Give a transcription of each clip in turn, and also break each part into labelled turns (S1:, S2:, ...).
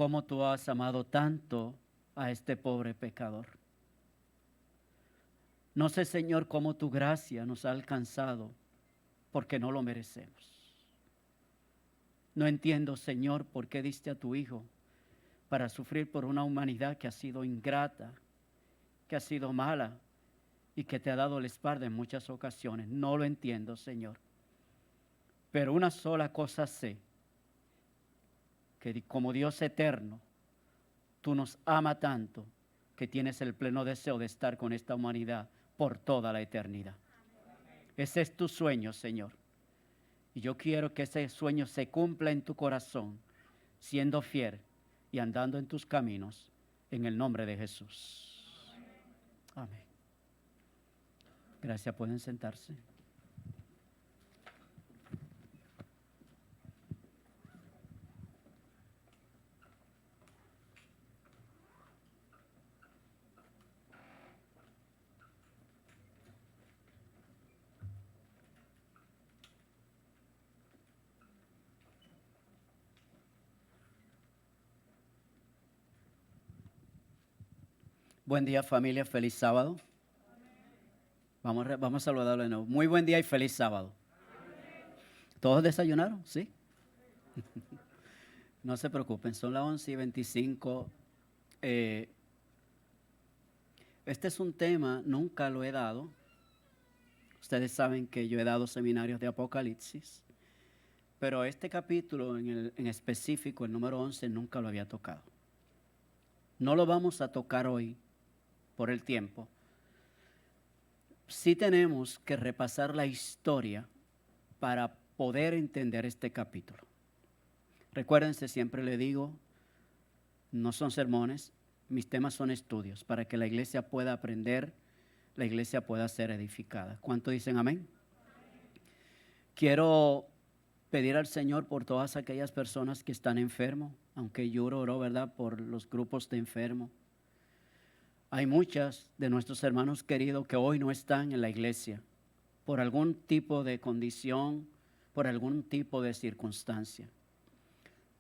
S1: cómo tú has amado tanto a este pobre pecador. No sé, Señor, cómo tu gracia nos ha alcanzado porque no lo merecemos. No entiendo, Señor, por qué diste a tu Hijo para sufrir por una humanidad que ha sido ingrata, que ha sido mala y que te ha dado la espalda en muchas ocasiones. No lo entiendo, Señor. Pero una sola cosa sé, que como Dios eterno, tú nos amas tanto que tienes el pleno deseo de estar con esta humanidad por toda la eternidad. Ese es tu sueño, Señor. Y yo quiero que ese sueño se cumpla en tu corazón, siendo fiel y andando en tus caminos, en el nombre de Jesús. Amén. Gracias, pueden sentarse. Buen día, familia, feliz sábado. Vamos a saludarlo de nuevo. Muy buen día y feliz sábado. ¿Todos desayunaron? ¿Sí? No se preocupen, son las 11:25. Este es un tema, nunca lo he dado. Ustedes saben que yo he dado seminarios de Apocalipsis, pero este capítulo en específico, el número 11, nunca lo había tocado. No lo vamos a tocar hoy por el tiempo. Sí tenemos que repasar la historia para poder entender este capítulo. Recuérdense, siempre le digo, no son sermones, mis temas son estudios, para que la iglesia pueda aprender, la iglesia pueda ser edificada. ¿Cuánto dicen amén? Quiero pedir al Señor por todas aquellas personas que están enfermos, aunque yo oro, ¿verdad?, por los grupos de enfermos. Hay muchas de nuestros hermanos queridos que hoy no están en la iglesia por algún tipo de condición, por algún tipo de circunstancia.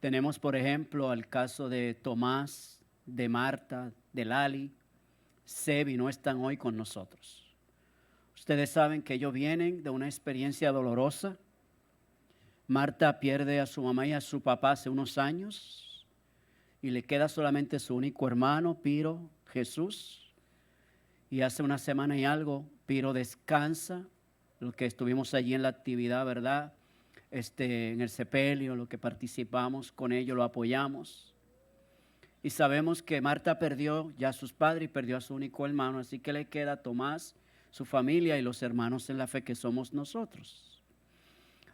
S1: Tenemos, por ejemplo, el caso de Tomás, de Marta, de Lali. Sebi no están hoy con nosotros. Ustedes saben que ellos vienen de una experiencia dolorosa. Marta pierde a su mamá y a su papá hace unos años y le queda solamente su único hermano, Piro, Jesús. Y hace una semana y algo, Piro descansa. Los que estuvimos allí en la actividad, ¿verdad?, en el sepelio, lo que participamos con ellos, lo apoyamos. Y sabemos que Marta perdió ya a sus padres y perdió a su único hermano, así que le queda a Tomás, su familia y los hermanos en la fe que somos nosotros.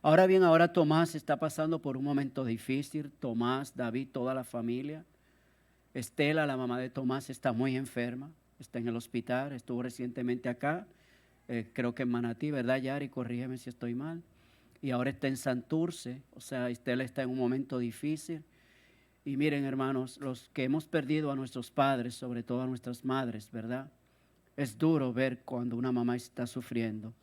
S1: Ahora bien, ahora Tomás está pasando por un momento difícil. Tomás, David, toda la familia. Estela, la mamá de Tomás, está muy enferma, está en el hospital, estuvo recientemente acá, creo que en Manatí, ¿verdad, Yari? Corrígeme si estoy mal. Y ahora está en Santurce, o sea, Estela está en un momento difícil. Y miren, hermanos, los que hemos perdido a nuestros padres, sobre todo a nuestras madres, ¿verdad? Es duro ver cuando una mamá está sufriendo,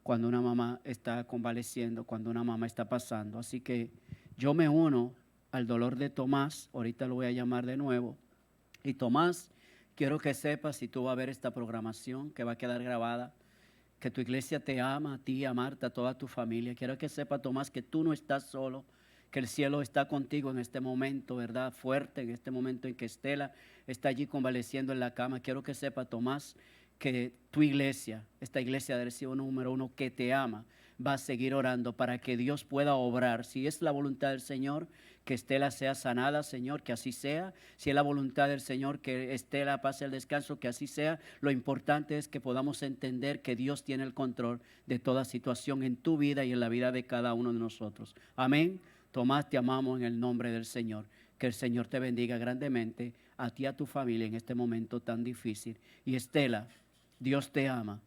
S1: cuando una mamá está convaleciendo, cuando una mamá está pasando. Así que yo me uno al dolor de Tomás, ahorita lo voy a llamar de nuevo. Y Tomás, quiero que sepas, si tú vas a ver esta programación que va a quedar grabada, que tu iglesia te ama, a ti, a Marta, a toda tu familia. Quiero que sepa, Tomás, que tú no estás solo, que el cielo está contigo en este momento, ¿verdad? Fuerte, en este momento en que Estela está allí convaleciendo en la cama. Quiero que sepa, Tomás, que tu iglesia, esta iglesia del cielo número 1, que te ama, va a seguir orando para que Dios pueda obrar. Si es la voluntad del Señor, que Estela sea sanada, Señor, que así sea. Si es la voluntad del Señor que Estela pase el descanso, que así sea. Lo importante es que podamos entender que Dios tiene el control de toda situación en tu vida y en la vida de cada uno de nosotros. Amén. Tomás, te amamos en el nombre del Señor. Que el Señor te bendiga grandemente a ti y a tu familia en este momento tan difícil. Y Estela, Dios te ama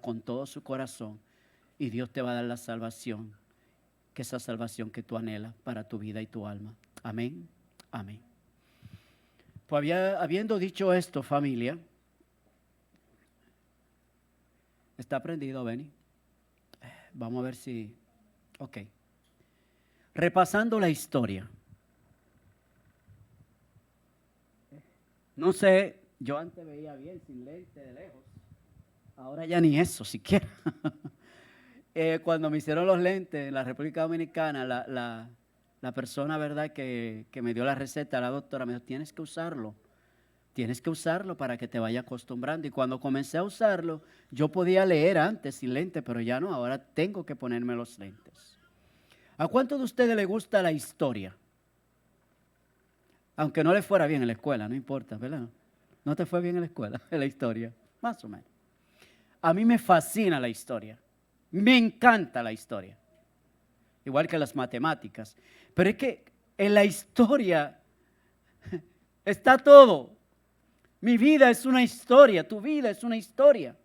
S1: con todo su corazón y Dios te va a dar la salvación, que esa salvación que tú anhelas para tu vida y tu alma. Amén, amén. Pues habiendo dicho esto, familia, ¿está prendido, Benny? Vamos a ver si... Ok. Repasando la historia. No sé, yo antes veía bien sin lente de lejos. Ahora ya ni eso siquiera. Cuando me hicieron los lentes en la República Dominicana, la persona, ¿verdad?, que me dio la receta, la doctora, me dijo, tienes que usarlo. Tienes que usarlo para que te vaya acostumbrando. Y cuando comencé a usarlo, yo podía leer antes sin lente, pero ya no, ahora tengo que ponerme los lentes. ¿A cuántos de ustedes les gusta la historia? Aunque no les fuera bien en la escuela, no importa, ¿verdad? ¿No te fue bien en la escuela, en la historia? Más o menos. A mí me fascina la historia. Me encanta la historia. Igual que las matemáticas. Pero es que en la historia está todo. Mi vida es una historia, tu vida es una historia.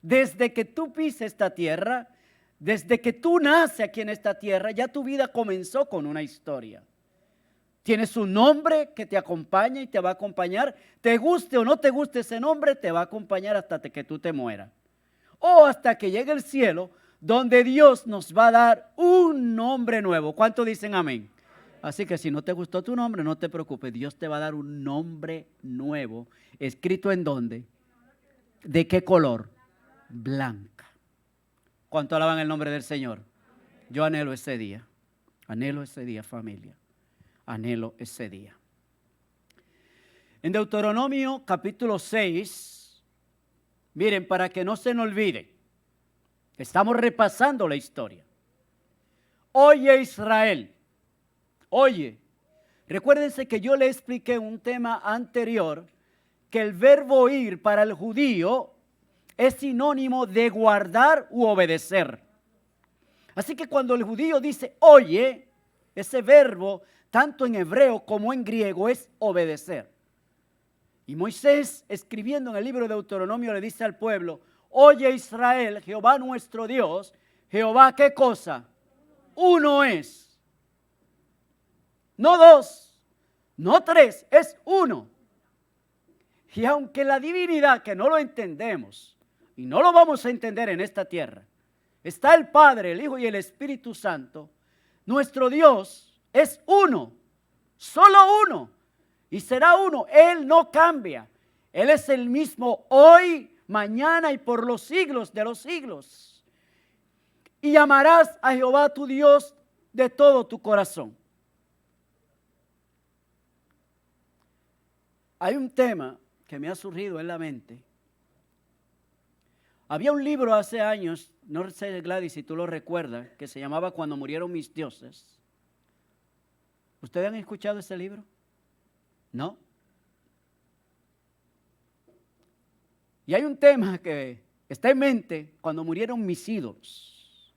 S1: Desde que tú pises esta tierra, desde que tú naces aquí en esta tierra, ya tu vida comenzó con una historia. Tienes un nombre que te acompaña y te va a acompañar. Te guste o no te guste ese nombre, te va a acompañar hasta que tú te mueras. O hasta que llegue el cielo, donde Dios nos va a dar un nombre nuevo. ¿Cuántos dicen amén? Así que si no te gustó tu nombre, no te preocupes. Dios te va a dar un nombre nuevo. ¿Escrito en dónde? ¿De qué color? Blanca. ¿Cuánto alaban el nombre del Señor? Yo anhelo ese día. Anhelo ese día, familia. Anhelo ese día. En Deuteronomio capítulo 6, miren, para que no se nos olvide, estamos repasando la historia. Oye Israel, oye, recuérdense que yo le expliqué un tema anterior, que el verbo oír para el judío es sinónimo de guardar u obedecer. Así que cuando el judío dice oye, ese verbo, tanto en hebreo como en griego, es obedecer. Y Moisés, escribiendo en el libro de Deuteronomio, le dice al pueblo, oye Israel, Jehová nuestro Dios, Jehová, ¿qué cosa? Uno es. No dos, no tres, es uno. Y aunque la divinidad, que no lo entendemos, y no lo vamos a entender en esta tierra, está el Padre, el Hijo y el Espíritu Santo, nuestro Dios es uno, solo uno, y será uno. Él no cambia. Él es el mismo hoy, mañana y por los siglos de los siglos. Y amarás a Jehová tu Dios de todo tu corazón. Hay un tema que me ha surgido en la mente. Había un libro hace años, no sé, Gladys, si tú lo recuerdas, que se llamaba Cuando murieron mis dioses. ¿Ustedes han escuchado ese libro? ¿No? Y hay un tema que está en mente, cuando murieron mis ídolos.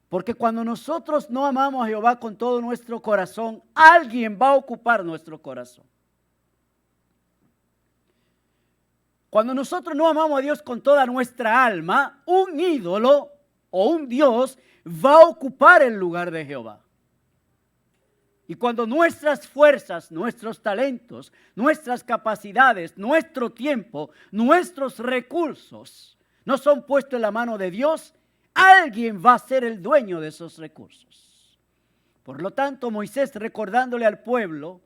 S1: Porque cuando nosotros no amamos a Jehová con todo nuestro corazón, alguien va a ocupar nuestro corazón. Cuando nosotros no amamos a Dios con toda nuestra alma, un ídolo o un Dios va a ocupar el lugar de Jehová. Y cuando nuestras fuerzas, nuestros talentos, nuestras capacidades, nuestro tiempo, nuestros recursos no son puestos en la mano de Dios, alguien va a ser el dueño de esos recursos. Por lo tanto, Moisés, recordándole al pueblo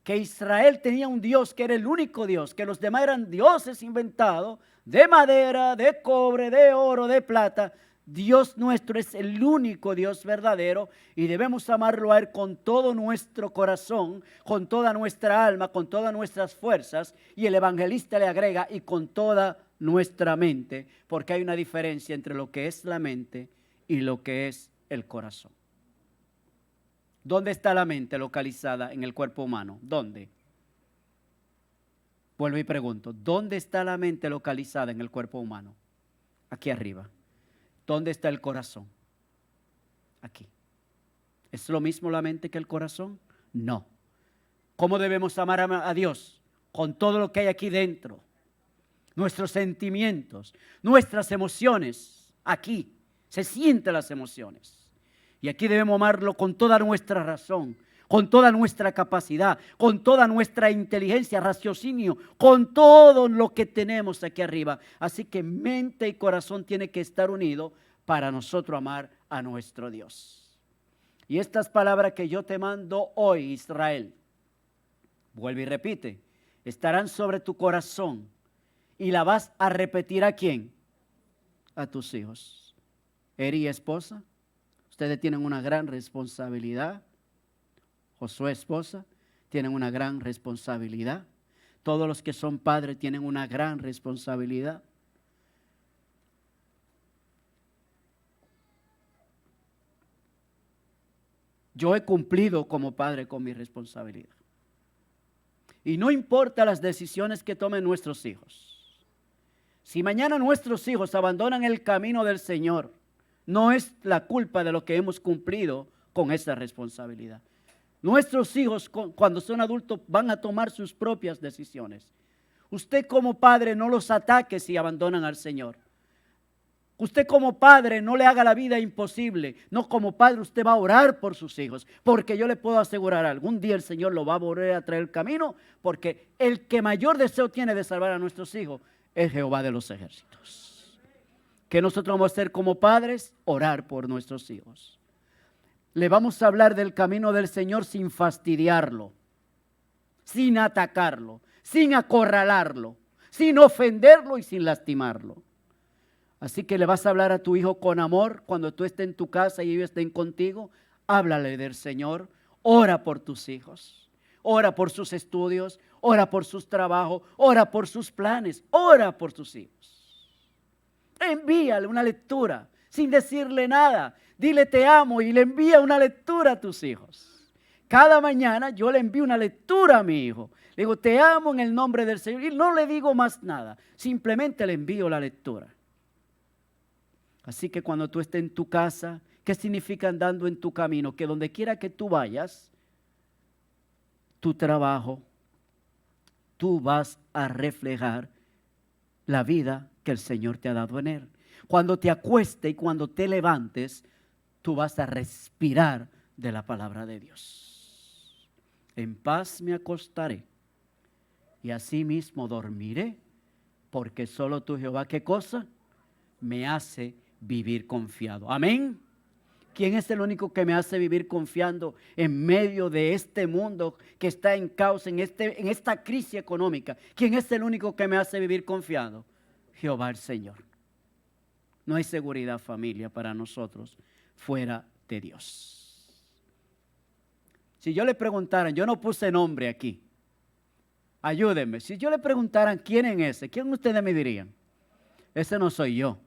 S1: que Israel tenía un Dios que era el único Dios, que los demás eran dioses inventados de madera, de cobre, de oro, de plata. Dios nuestro es el único Dios verdadero y debemos amarlo a Él con todo nuestro corazón, con toda nuestra alma, con todas nuestras fuerzas. Y el evangelista le agrega, y con toda nuestra mente, porque hay una diferencia entre lo que es la mente y lo que es el corazón. ¿Dónde está la mente localizada en el cuerpo humano? ¿Dónde? Vuelvo y pregunto, ¿dónde está la mente localizada en el cuerpo humano? Aquí arriba. ¿Dónde está el corazón? Aquí. ¿Es lo mismo la mente que el corazón? No. ¿Cómo debemos amar a Dios? Con todo lo que hay aquí dentro. Nuestros sentimientos, nuestras emociones. Aquí se sienten las emociones. Y aquí debemos amarlo con toda nuestra razón, con toda nuestra capacidad, con toda nuestra inteligencia, raciocinio, con todo lo que tenemos aquí arriba. Así que mente y corazón tienen que estar unidos para nosotros amar a nuestro Dios. Y estas palabras que yo te mando hoy, Israel, Vuelve y repite. Estarán sobre tu corazón. ¿Y la vas a repetir a quién? A tus hijos. Eri, esposa, ustedes tienen una gran responsabilidad. Josué, esposa, tienen una gran responsabilidad. Todos los que son padres tienen una gran responsabilidad. Yo he cumplido como padre con mi responsabilidad. Y no importa las decisiones que tomen nuestros hijos. Si mañana nuestros hijos abandonan el camino del Señor, no es la culpa de lo que hemos cumplido con esa responsabilidad. Nuestros hijos, cuando son adultos, van a tomar sus propias decisiones. Usted como padre no los ataque si abandonan al Señor. Usted como padre no le haga la vida imposible. No, como padre usted va a orar por sus hijos. Porque yo le puedo asegurar, algún día el Señor lo va a volver a traer el camino. Porque el que mayor deseo tiene de salvar a nuestros hijos es Jehová de los ejércitos. ¿Qué nosotros vamos a hacer como padres? Orar por nuestros hijos. Le vamos a hablar del camino del Señor sin fastidiarlo, sin atacarlo, sin acorralarlo, sin ofenderlo y sin lastimarlo. Así que le vas a hablar a tu hijo con amor cuando tú estés en tu casa y ellos estén contigo. Háblale del Señor, ora por tus hijos, ora por sus estudios, ora por sus trabajos, ora por sus planes, ora por tus hijos. Envíale una lectura sin decirle nada. Dile te amo y le envía una lectura a tus hijos. Cada mañana yo le envío una lectura a mi hijo. Le digo te amo en el nombre del Señor y no le digo más nada. Simplemente le envío la lectura. Así que cuando tú estés en tu casa, ¿qué significa andando en tu camino? Que donde quiera que tú vayas, tu trabajo, tú vas a reflejar la vida que el Señor te ha dado en él. Cuando te acuestes y cuando te levantes, tú vas a respirar de la palabra de Dios. En paz me acostaré y asimismo dormiré, porque solo tú, Jehová, ¿qué cosa? Me hace vivir confiado. Amén. ¿Quién es el único que me hace vivir confiando en medio de este mundo que está en caos, en esta crisis económica? ¿Quién es el único que me hace vivir confiado? Jehová el Señor. No hay seguridad, familia, para nosotros fuera de Dios. Si yo le preguntaran, yo no puse nombre aquí, ayúdenme, si yo le preguntaran quién es ese, ¿quién ustedes me dirían? Ese no soy yo.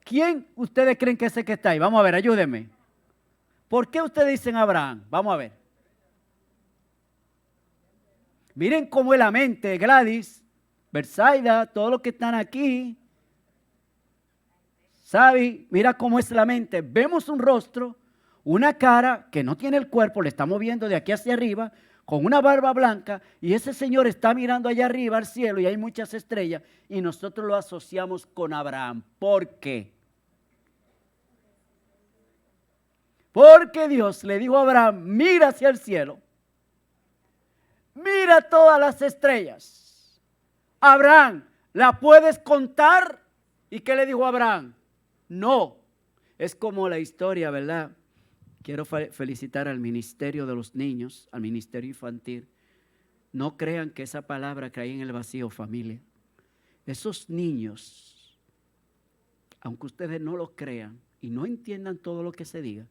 S1: ¿Quién ustedes creen que es ese que está ahí? Vamos a ver, ayúdenme. ¿Por qué ustedes dicen Abraham? Vamos a ver. Miren cómo es la mente, Gladys, Bersaida, todos los que están aquí. ¿Sabe? Mira cómo es la mente. Vemos un rostro, una cara que no tiene el cuerpo, le estamos viendo de aquí hacia arriba, con una barba blanca, y ese señor está mirando allá arriba al cielo y hay muchas estrellas, y nosotros lo asociamos con Abraham. ¿Por qué? Porque Dios le dijo a Abraham, mira hacia el cielo, mira todas las estrellas. Abraham, ¿la puedes contar? ¿Y qué le dijo Abraham? No. Es como la historia, ¿verdad? Quiero felicitar al ministerio de los niños, al ministerio infantil. No crean que esa palabra cae en el vacío, familia. Esos niños, aunque ustedes no lo crean y no entiendan todo lo que se diga,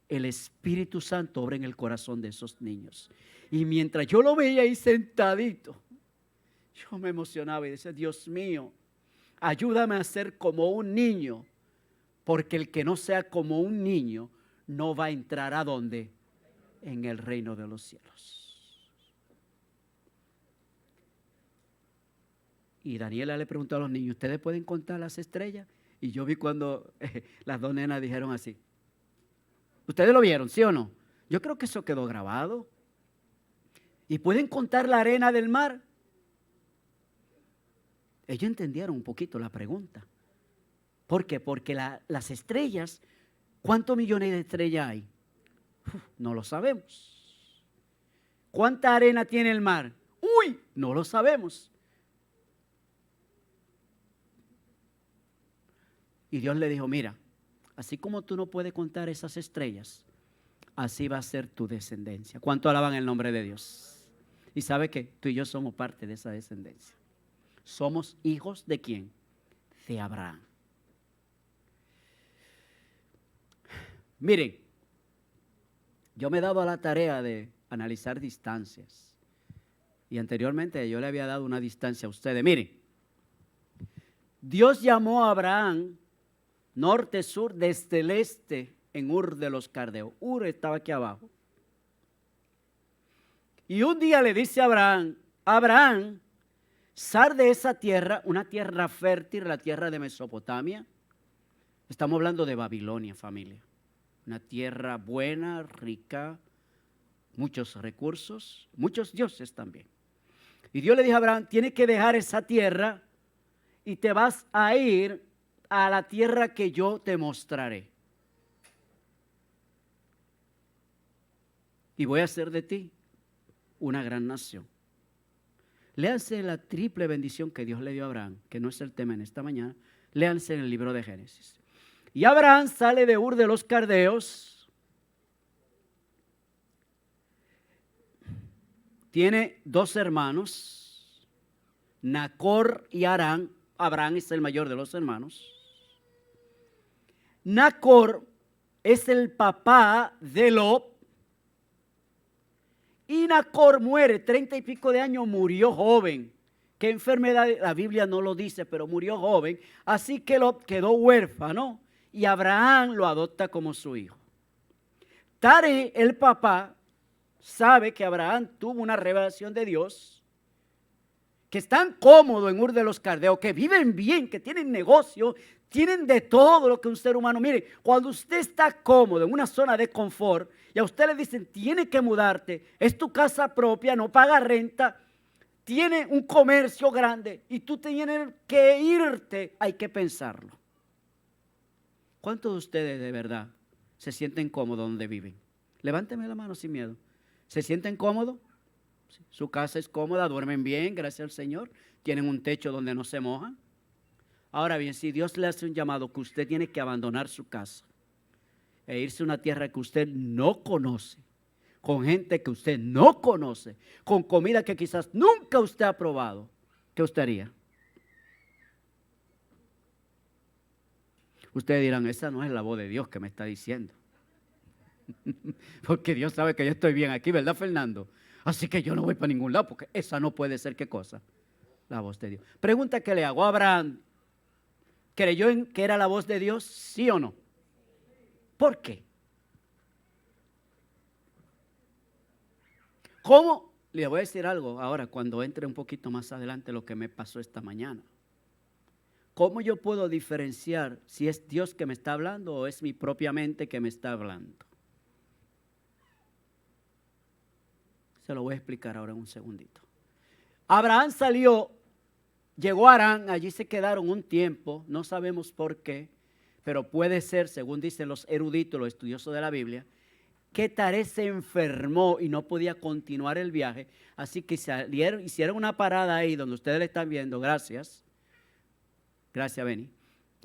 S1: el Espíritu Santo obra en el corazón de esos niños. Y mientras yo lo veía ahí sentadito, yo me emocionaba y decía, Dios mío, ayúdame a ser como un niño, porque el que no sea como un niño no va a entrar ¿a dónde? En el reino de los cielos. Y Daniela le preguntó a los niños, ¿ustedes pueden contar las estrellas? Y yo vi cuando las dos nenas dijeron así. ¿Ustedes lo vieron, sí o no? Yo creo que eso quedó grabado. ¿Y pueden contar la arena del mar? Ellos entendieron un poquito la pregunta. ¿Por qué? Porque las estrellas, ¿cuántos millones de estrellas hay? No lo sabemos. ¿Cuánta arena tiene el mar? Uy, no lo sabemos. Y Dios le dijo, mira, así como tú no puedes contar esas estrellas, así va a ser tu descendencia. ¿Cuánto alaban el nombre de Dios? Y sabe que tú y yo somos parte de esa descendencia. Somos hijos ¿de quién? De Abraham. Miren, yo me he dado a la tarea de analizar distancias. Y anteriormente yo le había dado una distancia a ustedes. Miren, Dios llamó a Abraham norte, sur, desde el este, en Ur de los Caldeos. Ur estaba aquí abajo. Y un día le dice a Abraham, Abraham, sal de esa tierra, una tierra fértil, la tierra de Mesopotamia. Estamos hablando de Babilonia, familia. Una tierra buena, rica, muchos recursos, muchos dioses también. Y Dios le dijo a Abraham, tienes que dejar esa tierra y te vas a ir a la tierra que yo te mostraré. Y voy a hacer de ti una gran nación. Léanse la triple bendición que Dios le dio a Abraham, que no es el tema en esta mañana. Léanse en el libro de Génesis. Y Abraham sale de Ur de los Caldeos. Tiene dos hermanos, Nacor y Harán. Abraham es el mayor de los hermanos. Nacor es el papá de Lot. Y Nacor muere, 30 y pico de años, murió joven. ¿Qué enfermedad? La Biblia no lo dice, pero murió joven. Así que Lot quedó huérfano y Abraham lo adopta como su hijo. Tare, el papá, sabe que Abraham tuvo una revelación de Dios, que están cómodos en Ur de los Caldeos, que viven bien, que tienen negocio, tienen de todo lo que un ser humano. Mire, cuando usted está cómodo en una zona de confort y a usted le dicen, tiene que mudarte, es tu casa propia, no paga renta, tiene un comercio grande y tú tienes que irte, hay que pensarlo. ¿Cuántos de ustedes de verdad se sienten cómodos donde viven? Levánteme la mano sin miedo. ¿Se sienten cómodos? Su casa es cómoda, duermen bien, gracias al Señor. Tienen un techo donde no se mojan. Ahora bien, si Dios le hace un llamado que usted tiene que abandonar su casa e irse a una tierra que usted no conoce, con gente que usted no conoce, con comida que quizás nunca usted ha probado, ¿qué usted haría? Ustedes dirán, esa no es la voz de Dios que me está diciendo. Porque Dios sabe que yo estoy bien aquí, ¿verdad, Fernando? Así que yo no voy para ningún lado, porque esa no puede ser, ¿qué cosa? La voz de Dios. Pregunta que le hago a Abraham, ¿creyó en que era la voz de Dios? ¿Sí o no? ¿Por qué? ¿Cómo? Le voy a decir algo ahora, cuando entre un poquito más adelante lo que me pasó esta mañana. ¿Cómo yo puedo diferenciar si es Dios que me está hablando o es mi propia mente que me está hablando? Se lo voy a explicar ahora en un segundito. Abraham salió, llegó a Harán, allí se quedaron un tiempo, no sabemos por qué, pero puede ser, según dicen los eruditos, los estudiosos de la Biblia, que Taré se enfermó y no podía continuar el viaje, así que hicieron una parada ahí donde ustedes le están viendo, gracias, Beni,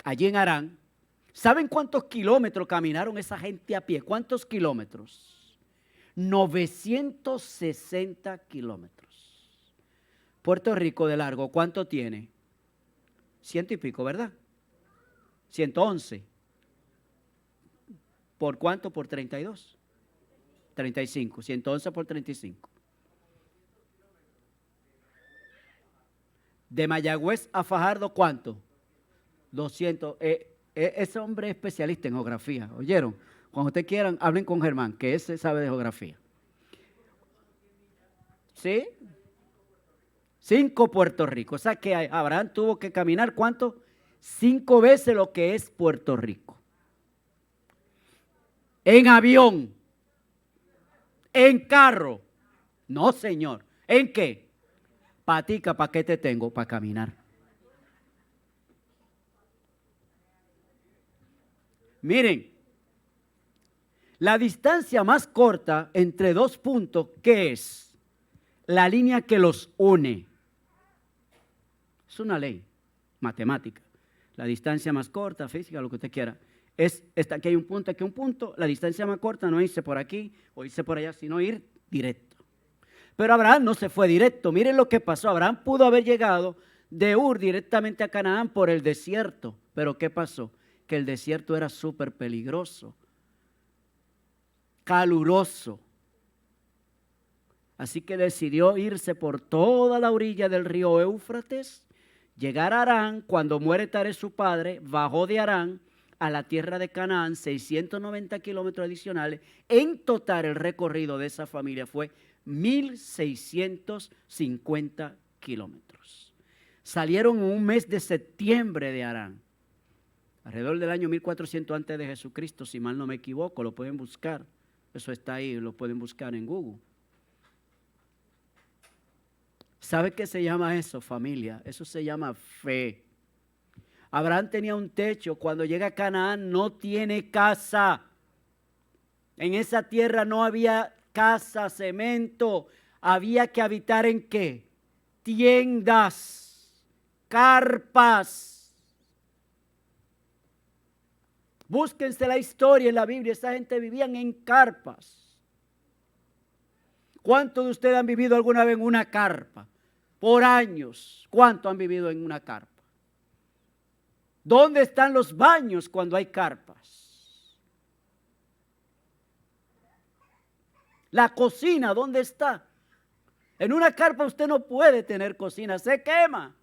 S1: allí en Harán. ¿Saben cuántos kilómetros caminaron esa gente a pie? ¿Cuántos kilómetros? 960 kilómetros. Puerto Rico de largo, ¿cuánto tiene? 100 y pico, ¿verdad? 111. ¿Por cuánto? Por 32. 35. 111 por 35. De Mayagüez a Fajardo, ¿cuánto? 200. Ese hombre es especialista en geografía, ¿oyeron? Cuando ustedes quieran, hablen con Germán, que ese sabe de geografía. ¿Sí? 5 Puerto Rico. O sea que Abraham tuvo que caminar, ¿cuánto? 5 veces lo que es Puerto Rico. En avión. En carro. No, señor. ¿En qué? Patica, ¿para qué te tengo? Para caminar. Miren, la distancia más corta entre dos puntos, ¿qué es? La línea que los une. Es una ley matemática. La distancia más corta, física, lo que usted quiera, está aquí hay un punto, aquí un punto, la distancia más corta, no irse por aquí o irse por allá, sino ir directo. Pero Abraham no se fue directo. Miren lo que pasó. Abraham pudo haber llegado de Ur directamente a Canaán por el desierto. Pero ¿qué pasó? Que el desierto era súper peligroso, caluroso. Así que decidió irse por toda la orilla del río Éufrates, llegar a Harán. Cuando muere Taré su padre, bajó de Harán a la tierra de Canaán, 690 kilómetros adicionales. En total el recorrido de esa familia fue 1,650 kilómetros. Salieron en un mes de septiembre de Harán, alrededor del año 1400 antes de Jesucristo, si mal no me equivoco, lo pueden buscar. Eso está ahí, lo pueden buscar en Google. ¿Sabe qué se llama eso, familia? Eso se llama fe. Abraham tenía un techo. Cuando llega a Canaán no tiene casa. En esa tierra no había casa, cemento. Había que habitar ¿en qué? Tiendas, carpas. Búsquense la historia en la Biblia. Esa gente vivía en carpas. ¿Cuántos de ustedes han vivido alguna vez en una carpa? Por años. ¿Cuántos han vivido en una carpa? ¿Dónde están los baños cuando hay carpas? La cocina, ¿dónde está? En una carpa usted no puede tener cocina, se quema.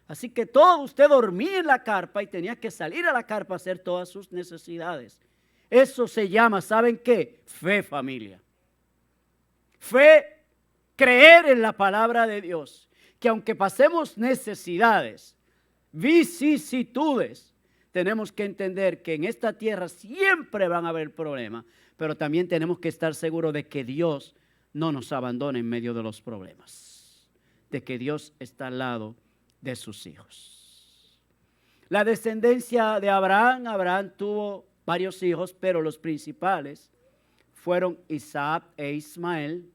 S1: Así que todo usted dormía en la carpa y tenía que salir a la carpa a hacer todas sus necesidades. Eso se llama, ¿saben qué? Fe, familia. Fe, creer en la palabra de Dios, que aunque pasemos necesidades, vicisitudes, tenemos que entender que en esta tierra siempre van a haber problemas, pero también tenemos que estar seguros de que Dios no nos abandona en medio de los problemas, de que Dios está al lado de sus hijos. La descendencia de Abraham, Abraham tuvo varios hijos, pero los principales fueron Isaac e Ismael.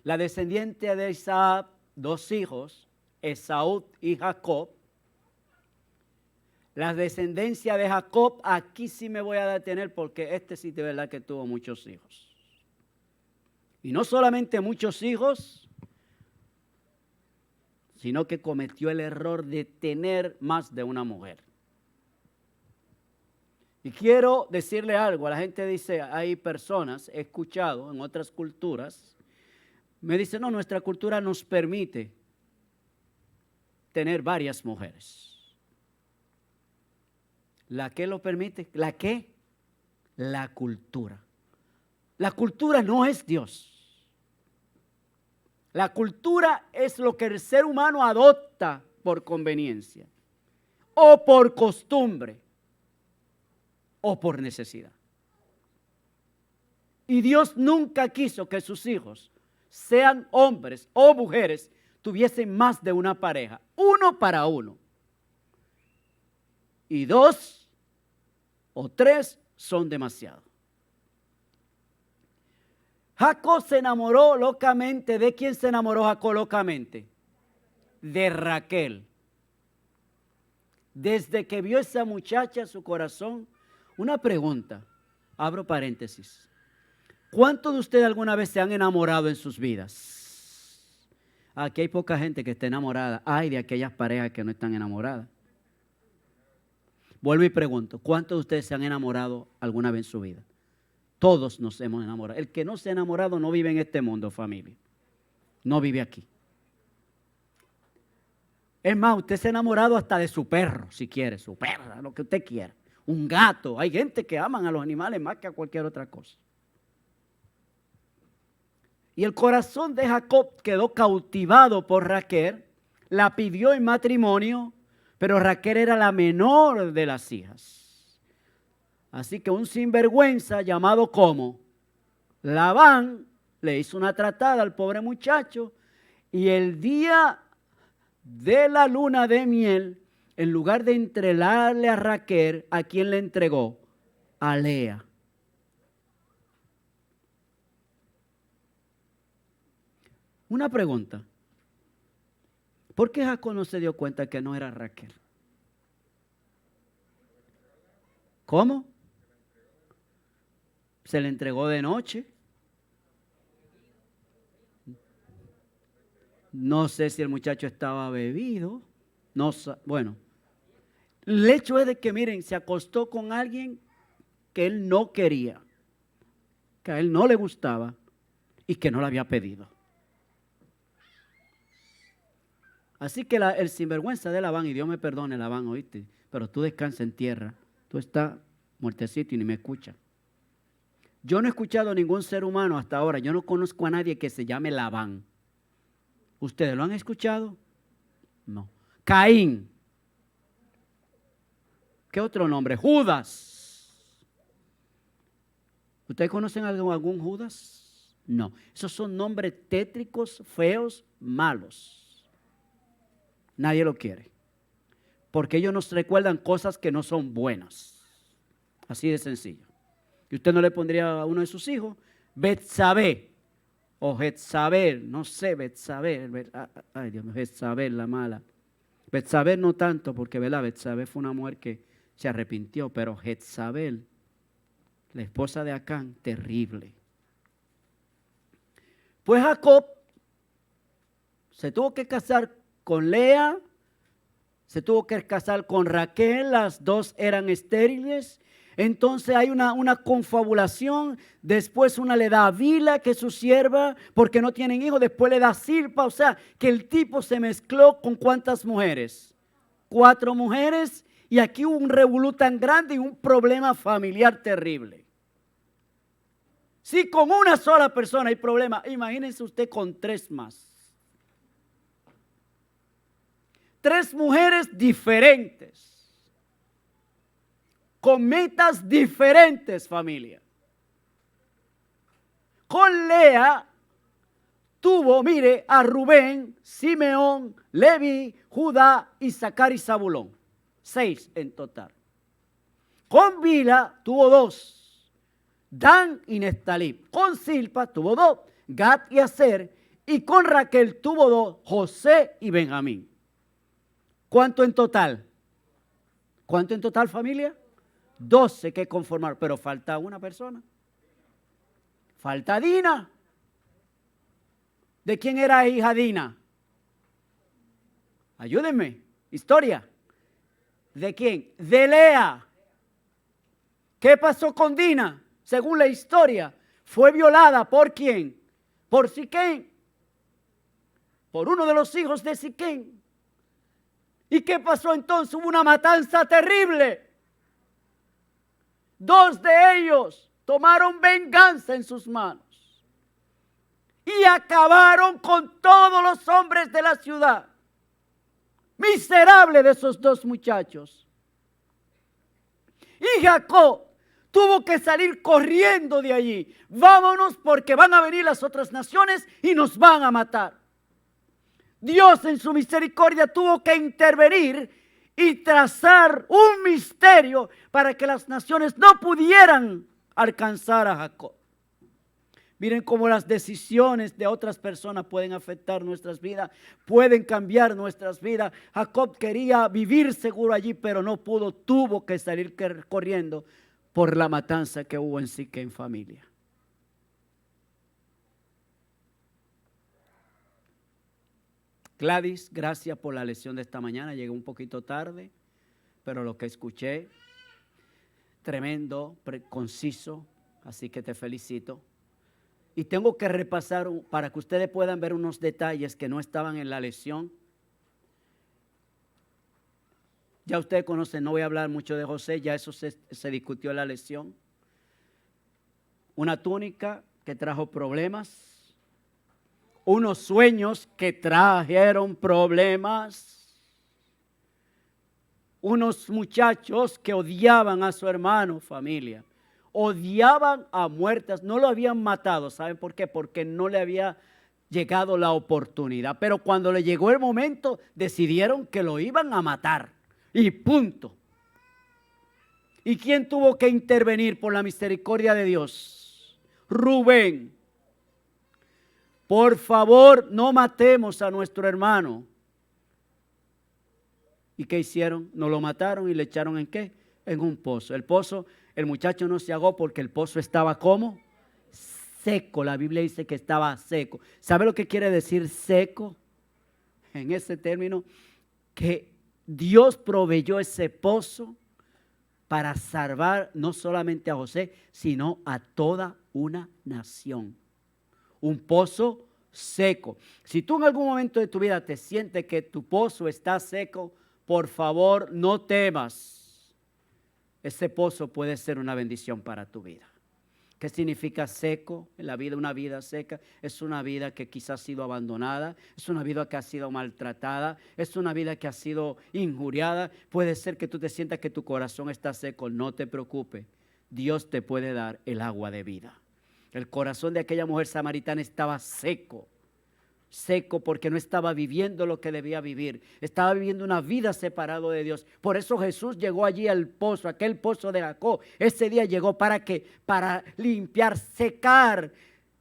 S1: La descendiente de Isaac, dos hijos, Esaú y Jacob. La descendencia de Jacob, aquí sí me voy a detener porque este sí de verdad que tuvo muchos hijos. Y no solamente muchos hijos, sino que cometió el error de tener más de una mujer. Y quiero decirle algo, la gente dice, hay personas, he escuchado en otras culturas, me dicen, no, nuestra cultura nos permite tener varias mujeres. ¿La qué lo permite? ¿La qué? La cultura. La cultura no es Dios. La cultura es lo que el ser humano adopta por conveniencia, o por costumbre, o por necesidad. Y Dios nunca quiso que sus hijos, sean hombres o mujeres, tuviesen más de una pareja, uno para uno. Y 2 o 3 son demasiado. Jacob se enamoró locamente. ¿De quién se enamoró Jacob locamente? De Raquel. Desde que vio a esa muchacha, su corazón. Una pregunta, abro paréntesis. ¿Cuántos de ustedes alguna vez se han enamorado en sus vidas? Aquí hay poca gente que esté enamorada. Hay de aquellas parejas que no están enamoradas. Vuelvo y pregunto, ¿cuántos de ustedes se han enamorado alguna vez en su vida? Todos nos hemos enamorado. El que no se ha enamorado no vive en este mundo, familia. No vive aquí. Es más, usted se ha enamorado hasta de su perro, si quiere, su perra, lo que usted quiera. Un gato. Hay gente que aman a los animales más que a cualquier otra cosa. Y el corazón de Jacob quedó cautivado por Raquel, la pidió en matrimonio, pero Raquel era la menor de las hijas. Así que un sinvergüenza llamado como Labán le hizo una tratada al pobre muchacho y el día de la luna de miel, en lugar de entregarle a Raquel, ¿a quién le entregó? A Lea. Una pregunta. ¿Por qué Jacob no se dio cuenta que no era Raquel? ¿Cómo? Se le entregó de noche. No sé si el muchacho estaba bebido. No, bueno, el hecho es de que, miren, se acostó con alguien que él no quería, que a él no le gustaba y que no le había pedido. Así que el sinvergüenza de Labán, y Dios me perdone, Labán, oíste, pero tú descansa en tierra, tú estás muertecito y ni me escuchas. Yo no he escuchado a ningún ser humano hasta ahora, yo no conozco a nadie que se llame Labán. ¿Ustedes lo han escuchado? No. Caín. ¿Qué otro nombre? Judas. ¿Ustedes conocen algún Judas? No. Esos son nombres tétricos, feos, malos. Nadie lo quiere. Porque ellos nos recuerdan cosas que no son buenas. Así de sencillo. Y usted no le pondría a uno de sus hijos Betsabé o Jezabel, no sé, Betsabé. Ay, Dios mío, Jezabel, la mala. Betsabé no tanto, porque ¿verdad? Betsabé fue una mujer que se arrepintió, pero Jezabel, la esposa de Acán, terrible. Pues Jacob se tuvo que casar con Lea, se tuvo que casar con Raquel, las dos eran estériles. Entonces hay una confabulación, después una le da a Bila, que es su sierva, porque no tienen hijos, después le da a Zilpa, o sea, que el tipo se mezcló con ¿cuántas mujeres? 4 mujeres, y aquí hubo un revolú tan grande y un problema familiar terrible. Si con una sola persona hay problema, imagínense usted con 3 más. 3 mujeres diferentes. Con metas diferentes, familia. Con Lea tuvo, mire, a Rubén, Simeón, Leví, Judá, Isaacar y Zabulón. 6 en total. Con Bila tuvo 2, Dan y Neftalí. Con Zilpa tuvo 2, Gad y Aser. Y con Raquel tuvo 2, José y Benjamín. ¿Cuánto en total? ¿Cuánto en total, familia? 12 que conformar, pero falta una persona. Falta Dina. ¿De quién era hija Dina? Ayúdenme. Historia. ¿De quién? De Lea. ¿Qué pasó con Dina? Según la historia, fue violada ¿por quién? Por Siquén. Por uno de los hijos de Siquén. ¿Y qué pasó entonces? Hubo una matanza terrible. 2 de ellos tomaron venganza en sus manos y acabaron con todos los hombres de la ciudad. Miserable de esos 2 muchachos. Y Jacob tuvo que salir corriendo de allí. Vámonos porque van a venir las otras naciones y nos van a matar. Dios en su misericordia tuvo que intervenir y trazar un misterio para que las naciones no pudieran alcanzar a Jacob. Miren cómo las decisiones de otras personas pueden afectar nuestras vidas, pueden cambiar nuestras vidas. Jacob quería vivir seguro allí, pero no pudo, tuvo que salir corriendo por la matanza que hubo en Siquén, familia. Gladys, gracias por la lección de esta mañana. Llegué un poquito tarde, pero lo que escuché, tremendo, conciso, así que te felicito. Y tengo que repasar para que ustedes puedan ver unos detalles que no estaban en la lección. Ya ustedes conocen, no voy a hablar mucho de José, ya eso se discutió en la lección. Una túnica que trajo problemas. Unos sueños que trajeron problemas. Unos muchachos que odiaban a su hermano, familia. Odiaban a muertes, no lo habían matado. ¿Saben por qué? Porque no le había llegado la oportunidad. Pero cuando le llegó el momento, decidieron que lo iban a matar. Y punto. ¿Y quién tuvo que intervenir por la misericordia de Dios? Rubén. Por favor, no matemos a nuestro hermano. ¿Y qué hicieron? No lo mataron y le echaron ¿en qué? en un pozo. El pozo, el muchacho no se ahogó porque el pozo estaba ¿cómo? Seco. La Biblia dice que estaba seco. ¿Sabe lo que quiere decir seco? En ese término, que Dios proveyó ese pozo para salvar no solamente a José, sino a toda una nación. Un pozo seco. Si tú en algún momento de tu vida te sientes que tu pozo está seco, por favor no temas. Ese pozo puede ser una bendición para tu vida. ¿Qué significa seco en la vida? Una vida seca es una vida que quizás ha sido abandonada, es una vida que ha sido maltratada, es una vida que ha sido injuriada. Puede ser que tú te sientas que tu corazón está seco. No te preocupes, Dios te puede dar el agua de vida. El corazón de aquella mujer samaritana estaba seco. Seco porque no estaba viviendo lo que debía vivir. Estaba viviendo una vida separado de Dios. Por eso Jesús llegó allí al pozo, aquel pozo de Jacob. Ese día llegó ¿para qué? Para limpiar, secar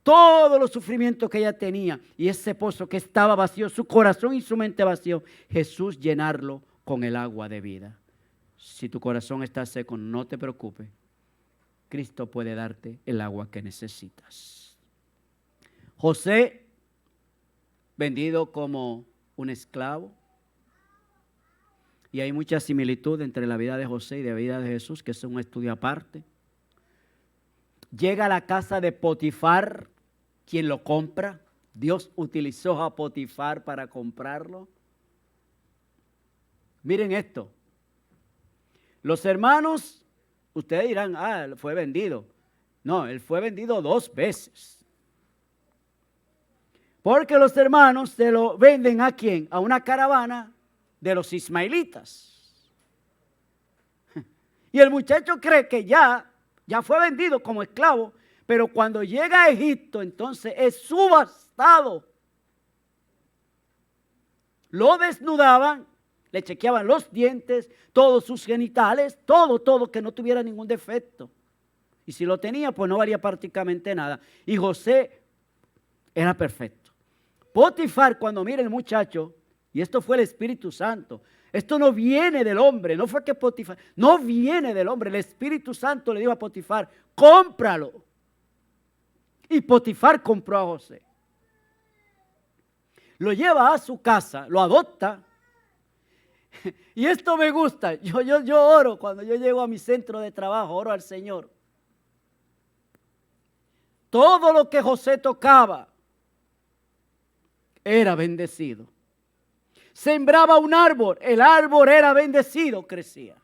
S1: todos los sufrimientos que ella tenía. Y ese pozo que estaba vacío, su corazón y su mente vacío, Jesús llenarlo con el agua de vida. Si tu corazón está seco, no te preocupes. Cristo puede darte el agua que necesitas. José, vendido como un esclavo. Y hay mucha similitud entre la vida de José y la vida de Jesús, que es un estudio aparte. Llega a la casa de Potifar, quien lo compra. Dios utilizó a Potifar para comprarlo. Miren esto. Los hermanos, ustedes dirán, fue vendido. No, él fue vendido 2 veces. Porque los hermanos se lo venden ¿a quién? A una caravana de los ismaelitas. Y el muchacho cree que ya fue vendido como esclavo, pero cuando llega a Egipto entonces es subastado. Lo desnudaban, le chequeaban los dientes, todos sus genitales, todo que no tuviera ningún defecto. Y si lo tenía, pues no valía prácticamente nada. Y José era perfecto. Potifar, cuando mira el muchacho, y esto fue el Espíritu Santo, esto no viene del hombre, no fue que Potifar, no viene del hombre, el Espíritu Santo le dijo a Potifar, cómpralo. Y Potifar compró a José. Lo lleva a su casa, lo adopta. Y esto me gusta, yo oro cuando yo llego a mi centro de trabajo, oro al Señor. Todo lo que José tocaba era bendecido. Sembraba un árbol, el árbol era bendecido, crecía.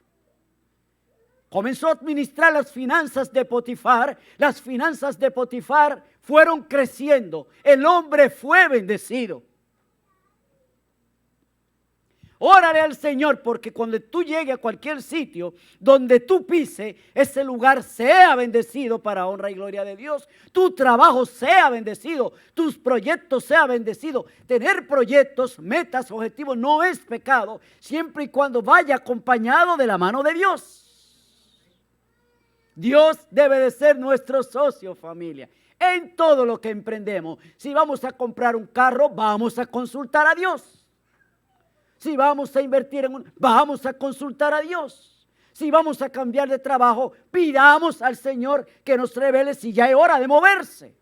S1: Comenzó a administrar las finanzas de Potifar, las finanzas de Potifar fueron creciendo, el hombre fue bendecido. Órale al Señor, porque cuando tú llegues a cualquier sitio donde tú pises, ese lugar sea bendecido para honra y gloria de Dios. Tu trabajo sea bendecido, tus proyectos sean bendecidos. Tener proyectos, metas, objetivos no es pecado, siempre y cuando vaya acompañado de la mano de Dios. Dios debe de ser nuestro socio, familia. En todo lo que emprendemos, si vamos a comprar un carro, vamos a consultar a Dios. Si vamos a invertir vamos a consultar a Dios. Si vamos a cambiar de trabajo, pidamos al Señor que nos revele si ya es hora de moverse.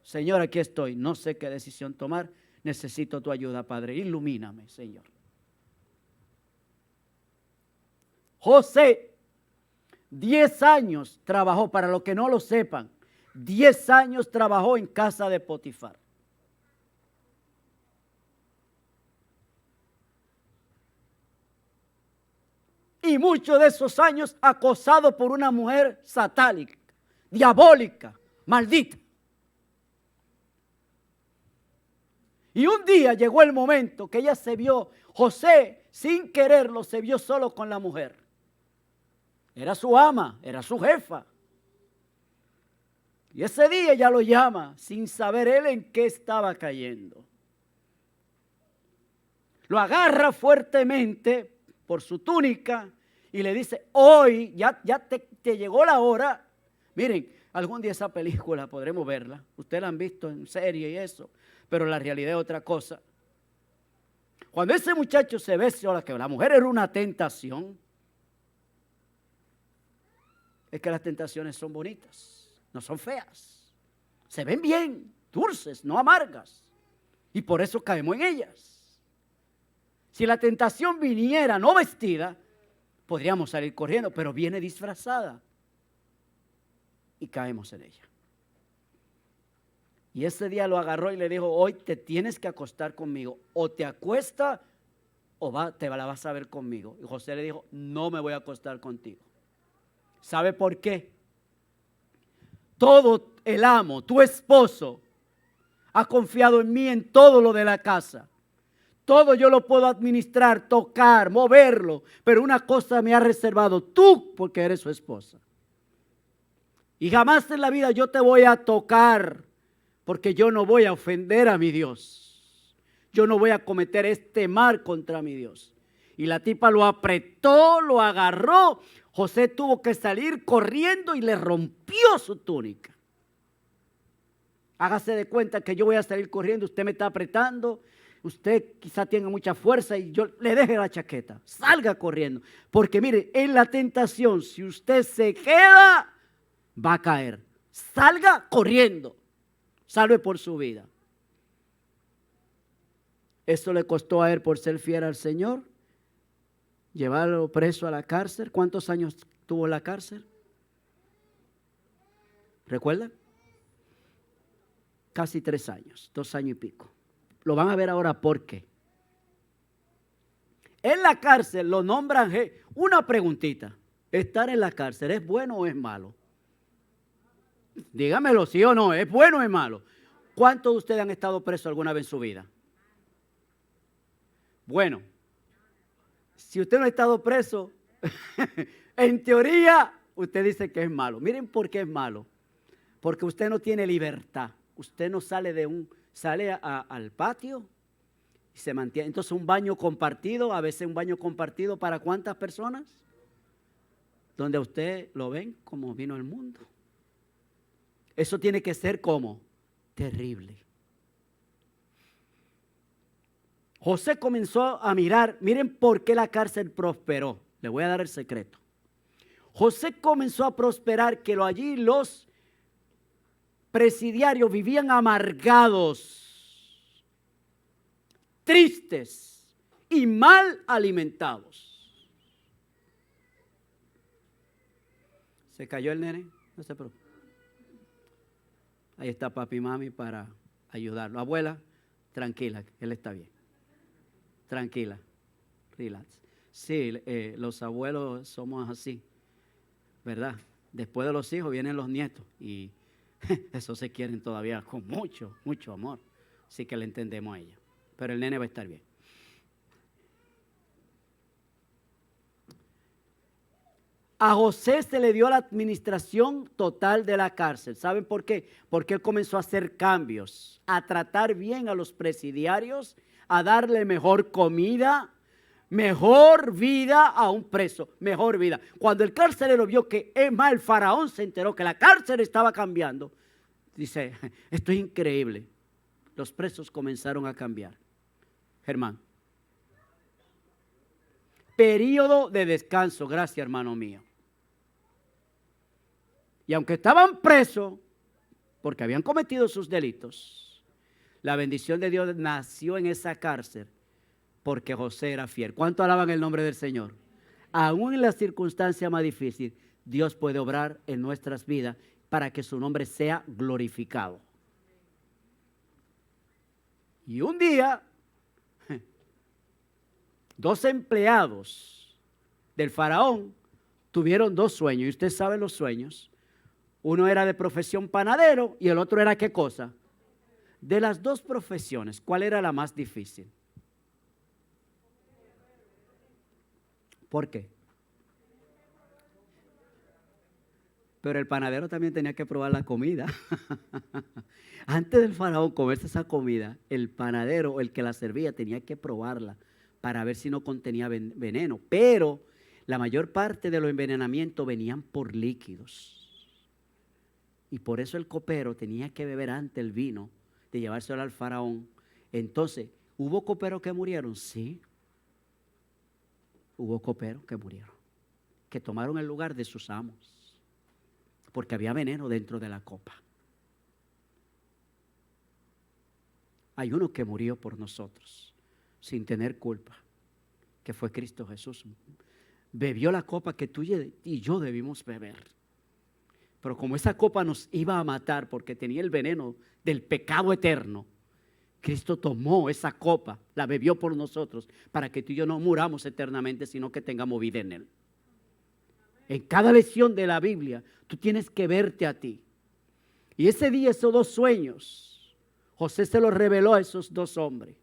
S1: Señor, aquí estoy, no sé qué decisión tomar, necesito tu ayuda, Padre, ilumíname, Señor. José, 10 años trabajó, para los que no lo sepan, 10 años trabajó en casa de Potifar. Y muchos de esos años acosado por una mujer satánica, diabólica, maldita. Y un día llegó el momento que ella se vio, José sin quererlo se vio solo con la mujer. Era su ama, era su jefa. Y ese día ella lo llama sin saber él en qué estaba cayendo. Lo agarra fuertemente por su túnica y le dice, hoy ya te llegó la hora. Miren, algún día esa película podremos verla. Ustedes la han visto en serie y eso, pero la realidad es otra cosa. Cuando ese muchacho se ve sola, que la mujer era una tentación, es que las tentaciones son bonitas, no son feas. Se ven bien, dulces, no amargas. Y por eso caemos en ellas. Si la tentación viniera no vestida, podríamos salir corriendo, pero viene disfrazada. Y caemos en ella. Y ese día lo agarró y le dijo, hoy te tienes que acostar conmigo. O te acuestas o te la vas a ver conmigo. Y José le dijo, no me voy a acostar contigo. ¿Sabe por qué? Todo el amo, tu esposo, ha confiado en mí en todo lo de la casa. Todo yo lo puedo administrar, tocar, moverlo. Pero una cosa me ha reservado tú, porque eres su esposa. Y jamás en la vida yo te voy a tocar, porque yo no voy a ofender a mi Dios. Yo no voy a cometer este mal contra mi Dios. Y la tipa lo apretó, lo agarró. José tuvo que salir corriendo y le rompió su túnica. Hágase de cuenta que yo voy a salir corriendo, usted me está apretando, usted quizá tenga mucha fuerza y yo le deje la chaqueta. Salga corriendo. Porque mire, en la tentación, si usted se queda, va a caer. Salga corriendo. Salve por su vida. Esto le costó a él por ser fiel al Señor. Llevarlo preso a la cárcel. ¿Cuántos años tuvo en la cárcel? ¿Recuerdan? Casi 3 años, 2 años y pico. Lo van a ver ahora por qué. En la cárcel lo nombran. Una preguntita. ¿Estar en la cárcel es bueno o es malo? Dígamelo, sí o no, ¿es bueno o es malo? ¿Cuántos de ustedes han estado presos alguna vez en su vida? Bueno, si usted no ha estado preso, en teoría usted dice que es malo. Miren por qué es malo. Porque usted no tiene libertad. Usted no sale al patio y se mantiene. Entonces un baño compartido, a veces un baño compartido para ¿cuántas personas? Donde usted lo ven como vino el mundo. Eso tiene que ser como terrible. José comenzó a mirar, miren por qué la cárcel prosperó. Le voy a dar el secreto. José comenzó a prosperar que allí los presidiarios vivían amargados, tristes y mal alimentados. ¿Se cayó el nene? No se preocupe. Ahí está papi y mami para ayudarlo. Abuela, tranquila, él está bien. Tranquila, relax. Sí, los abuelos somos así, ¿verdad? Después de los hijos vienen los nietos y eso se quieren todavía con mucho, mucho amor. Así que le entendemos a ella. Pero el nene va a estar bien. A José se le dio la administración total de la cárcel. ¿Saben por qué? Porque él comenzó a hacer cambios, a tratar bien a los presidiarios, a darle mejor comida, mejor vida a un preso, mejor vida. Cuando el carcelero vio que, es más, el faraón se enteró que la cárcel estaba cambiando, dice, esto es increíble. Los presos comenzaron a cambiar. Germán. Período de descanso, gracias hermano mío. Y aunque estaban presos, porque habían cometido sus delitos, la bendición de Dios nació en esa cárcel, porque José era fiel. ¿Cuánto alaban el nombre del Señor? Aún en la circunstancia más difícil, Dios puede obrar en nuestras vidas para que su nombre sea glorificado. Y un día, 2 empleados del faraón tuvieron 2 sueños. Y usted sabe los sueños. Uno era de profesión panadero y el otro era ¿qué cosa? De las 2 profesiones, ¿cuál era la más difícil? ¿Por qué? Pero el panadero también tenía que probar la comida. Antes del faraón comerse esa comida, el panadero, el que la servía, tenía que probarla para ver si no contenía veneno. Pero la mayor parte de los envenenamientos venían por líquidos. Y por eso el copero tenía que beber antes el vino de llevárselo al faraón. Entonces, ¿hubo coperos que murieron? Sí. Hubo coperos que murieron, que tomaron el lugar de sus amos. porque había veneno dentro de la copa. Hay uno que murió por nosotros sin tener culpa, que fue Cristo Jesús. Bebió la copa que tú y yo debimos beber. Pero como esa copa nos iba a matar porque tenía el veneno del pecado eterno, Cristo tomó esa copa, la bebió por nosotros, para que tú y yo no muramos eternamente, sino que tengamos vida en Él. En cada lección de la Biblia, tú tienes que verte a ti. Y ese día, esos dos sueños, José se los reveló a esos dos hombres.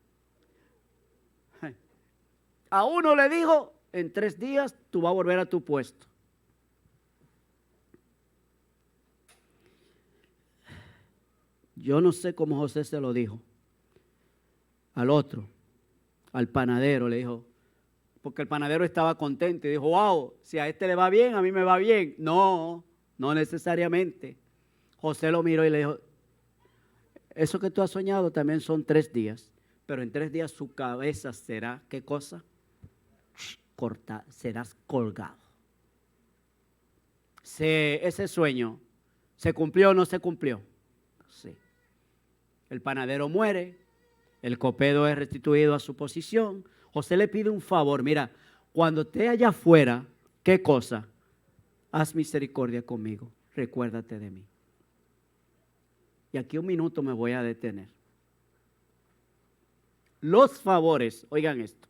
S1: A uno le dijo, en 3 días tú vas a volver a tu puesto. Yo no sé cómo José se lo dijo. Al otro, al panadero, le dijo, porque el panadero estaba contento y dijo, wow, si a este le va bien, a mí me va bien. No, no necesariamente. José lo miró y le dijo, eso que tú has soñado también son 3 días, pero en 3 días su cabeza será, ¿qué cosa? Corta, serás colgado. Ese sueño, ¿se cumplió o no se cumplió? Sí. El panadero muere, el copedo es restituido a su posición. José le pide un favor, mira, cuando esté allá afuera, ¿qué cosa? Haz misericordia conmigo, recuérdate de mí. Y aquí un minuto me voy a detener. Los favores, oigan esto,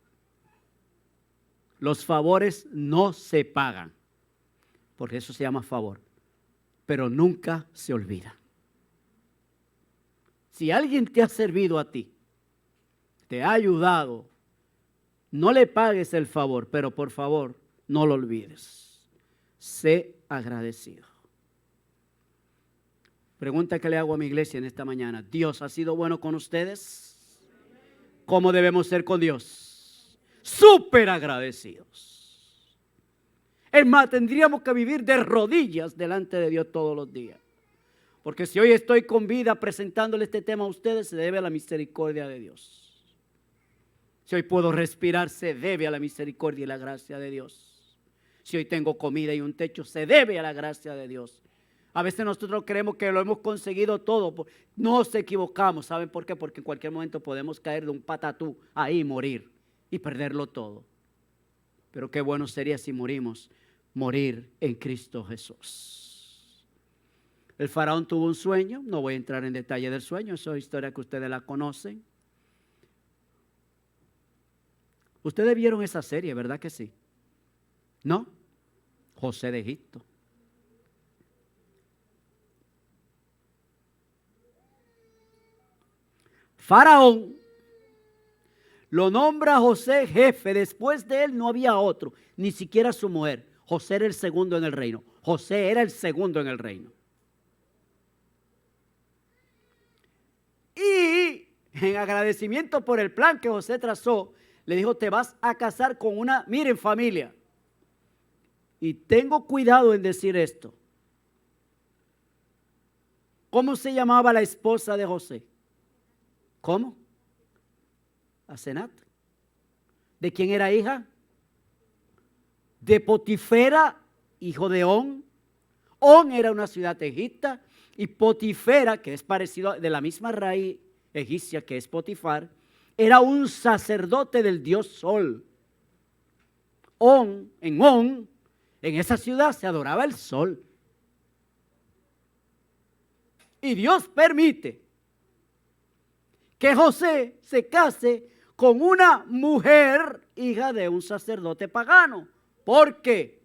S1: los favores no se pagan, porque eso se llama favor, pero nunca se olvida. Si alguien te ha servido a ti, te ha ayudado, no le pagues el favor, pero por favor, no lo olvides. Sé agradecido. Pregunta que le hago a mi iglesia en esta mañana. ¿Dios ha sido bueno con ustedes? ¿Cómo debemos ser con Dios? Súper agradecidos. Es más, tendríamos que vivir de rodillas delante de Dios todos los días. Porque si hoy estoy con vida presentándole este tema a ustedes, se debe a la misericordia de Dios. Si hoy puedo respirar, se debe a la misericordia y la gracia de Dios. Si hoy tengo comida y un techo, se debe a la gracia de Dios. A veces nosotros creemos que lo hemos conseguido todo. Nos equivocamos. ¿Saben por qué? Porque en cualquier momento podemos caer de un patatú ahí y morir y perderlo todo. Pero qué bueno sería si morir en Cristo Jesús. El faraón tuvo un sueño. No voy a entrar en detalle del sueño. Esa es historia que ustedes la conocen. Ustedes vieron esa serie, ¿verdad que sí? ¿No? José de Egipto. Faraón lo nombra a José jefe. Después de él no había otro, ni siquiera su mujer. José era el segundo en el reino. José era el segundo en el reino. Y en agradecimiento por el plan que José trazó, le dijo, te vas a casar con una, miren familia, y tengo cuidado en decir esto. ¿Cómo se llamaba la esposa de José? ¿Cómo? Asenat. ¿De quién era hija? De Potifera, hijo de On. On era una ciudad egipta y Potifera, que es parecido de la misma raíz egipcia que es Potifar, era un sacerdote del dios Sol. En esa ciudad se adoraba el sol. Y Dios permite que José se case con una mujer hija de un sacerdote pagano. ¿Por qué?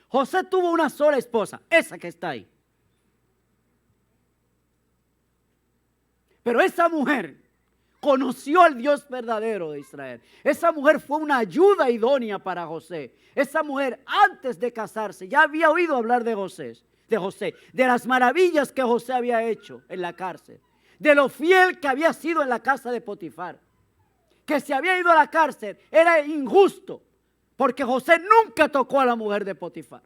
S1: José tuvo una sola esposa, esa que está ahí. Pero esa mujer conoció al Dios verdadero de Israel. Esa mujer fue una ayuda idónea para José. Esa mujer, antes de casarse, ya había oído hablar de José, de las maravillas que José había hecho en la cárcel, de lo fiel que había sido en la casa de Potifar, que se había ido a la cárcel, era injusto, porque José nunca tocó a la mujer de Potifar.